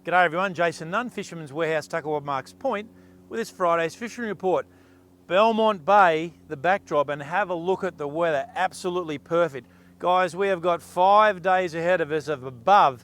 G'day everyone, Jason Nunn, Fisherman's Warehouse, Tuckerwad Marks Point, with this Friday's fishing report. Belmont Bay, the backdrop, and have a look at the weather, absolutely perfect. Guys, we have got 5 days ahead of us of above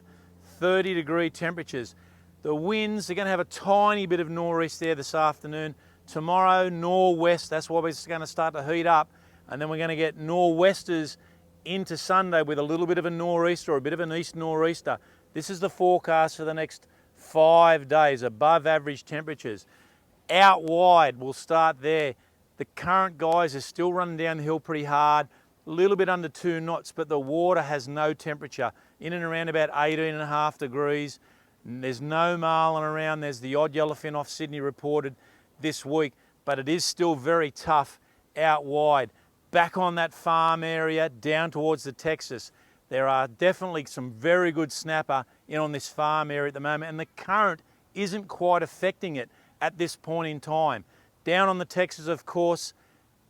30-degree temperatures. The winds are going to have a tiny bit of nor'east there this afternoon. Tomorrow, nor'west, that's why we're going to start to heat up. And then we're going to get nor'westers into Sunday with a little bit of a nor'easter or a bit of an east nor'easter. This is the forecast for the next 5 days, above average temperatures. Out wide, we'll start there. The current, guys, is still running down the hill pretty hard, a little bit under 2 knots, but the water has no temperature, in and around about 18.5 degrees. There's no marlin around. There's the odd yellowfin off Sydney reported this week, but it is still very tough out wide. Back on that farm area, down towards the Texas. There are definitely some very good snapper in on this farm area at the moment, and the current isn't quite affecting it at this point in time. Down on the Texas, of course,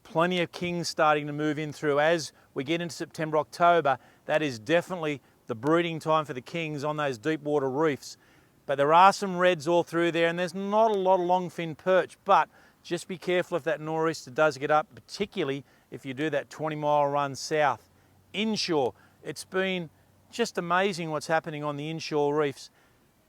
plenty of kings starting to move in through. As we get into September, October, that is definitely the breeding time for the kings on those deep water reefs. But there are some reds all through there, and there's not a lot of longfin perch, but just be careful if that nor'easter does get up, particularly if you do that 20-mile run south. Inshore, it's been just amazing what's happening on the inshore reefs.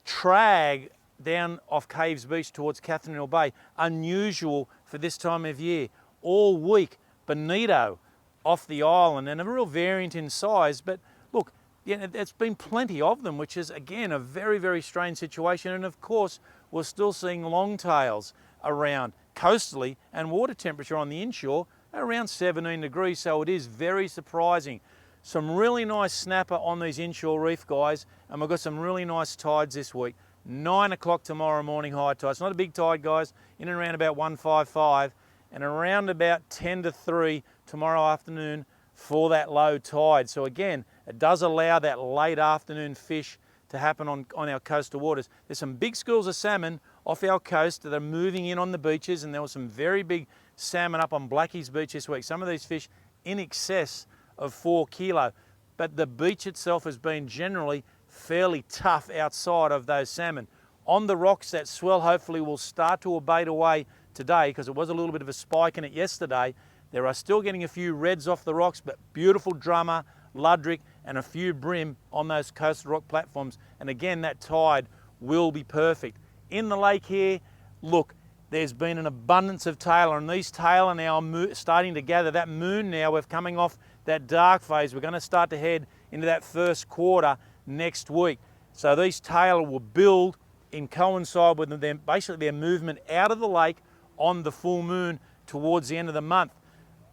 Trag down off Caves Beach towards Catherine Hill Bay, unusual for this time of year. All week, bonito off the island, and a real variant in size, but look, yeah, there's been plenty of them, which is again a very, very strange situation. And of course, we're still seeing longtails around coastally, and water temperature on the inshore around 17 degrees, so it is very surprising. Some really nice snapper on these inshore reef, guys, and we've got some really nice tides this week. 9 o'clock tomorrow morning high tide. It's not a big tide, guys, in and around about 155, and around about 10 to 3 tomorrow afternoon for that low tide. So again, it does allow that late afternoon fish to happen on our coastal waters. There's some big schools of salmon off our coast that are moving in on the beaches, and there was some very big salmon up on Blackie's Beach this week. Some of these fish in excess of 4 kilo, but the beach itself has been generally fairly tough outside of those salmon. On the rocks, that swell hopefully will start to abate away today, because it was a little bit of a spike in it yesterday. There are still getting a few reds off the rocks, but beautiful drummer, ludric, and a few brim on those coastal rock platforms. And again, that tide will be perfect. In the lake here, look, there's been an abundance of tailor, and these tailor now starting to gather. That moon now, we're coming off that dark phase. We're going to start to head into that first quarter next week. So these tailor will build in coincide with them, basically their movement out of the lake on the full moon towards the end of the month.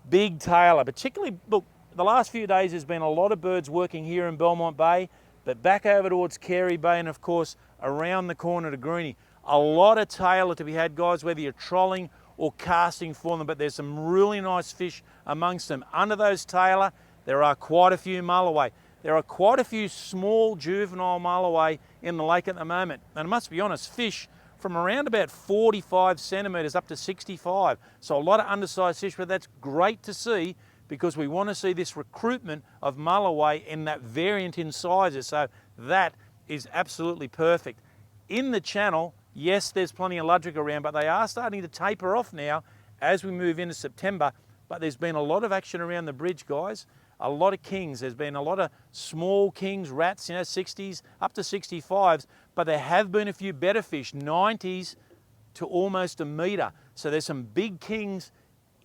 Big tailor, particularly, look, the last few days there's been a lot of birds working here in Belmont Bay, but back over towards Carey Bay and of course around the corner to Greenie. A lot of tailor to be had, guys, whether you're trolling or casting for them, but there's some really nice fish amongst them. Under those tailor, there are quite a few mulloway. There are quite a few small juvenile mulloway in the lake at the moment. And I must be honest, fish from around about 45 centimetres up to 65. So a lot of undersized fish, but that's great to see, because we want to see this recruitment of mulloway in that variant in sizes. So that is absolutely perfect. In the channel, yes, there's plenty of ludric around, but they are starting to taper off now as we move into September. But there's been a lot of action around the bridge, guys. A lot of kings. There's been a lot of small kings, rats, 60s, up to 65s, but there have been a few better fish, 90s to almost a metre. So there's some big kings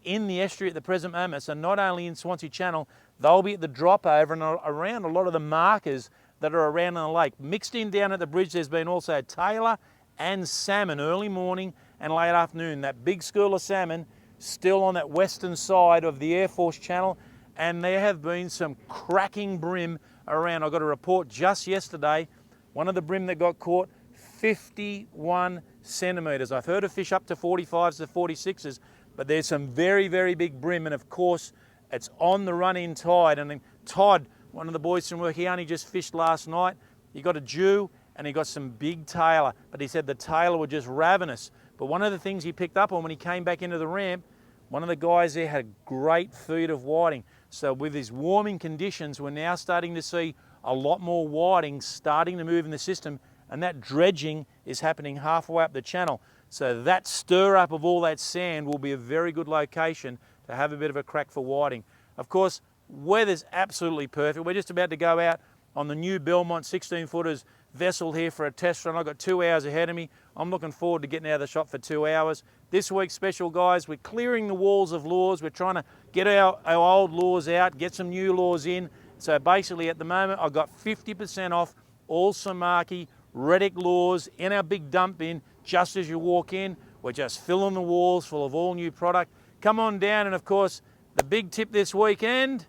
in the estuary at the present moment. So not only in Swansea Channel, they'll be at the drop over and around a lot of the markers that are around in the lake. Mixed in down at the bridge, there's been also tailor and salmon early morning and late afternoon. That big school of salmon still on that western side of the Air Force Channel, and there have been some cracking brim around. I got a report just yesterday, one of the brim that got caught, 51 centimetres. I've heard of fish up to 45s to 46s, but there's some very, very big brim, and of course it's on the run-in tide. And then Todd, one of the boys from work, he only just fished last night. He got a Jew and he got some big tailor, but he said the tailor were just ravenous. But one of the things he picked up on when he came back into the ramp, one of the guys there had a great feed of whiting. So with these warming conditions, we're now starting to see a lot more whiting starting to move in the system, and that dredging is happening halfway up the channel. So that stir up of all that sand will be a very good location to have a bit of a crack for whiting. Of course, weather's absolutely perfect. We're just about to go out on the new Belmont 16 footers vessel here for a test run. I've got 2 hours ahead of me. I'm looking forward to getting out of the shop for 2 hours. This week's special, guys, we're clearing the walls of lures. We're trying to get our old lures out, get some new lures in. So basically at the moment, I've got 50% off all Samaki Reddick lures in our big dump bin. Just as you walk in, we're just filling the walls full of all new product. Come on down, and of course, the big tip this weekend,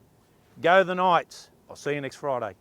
go the Knights. I'll see you next Friday.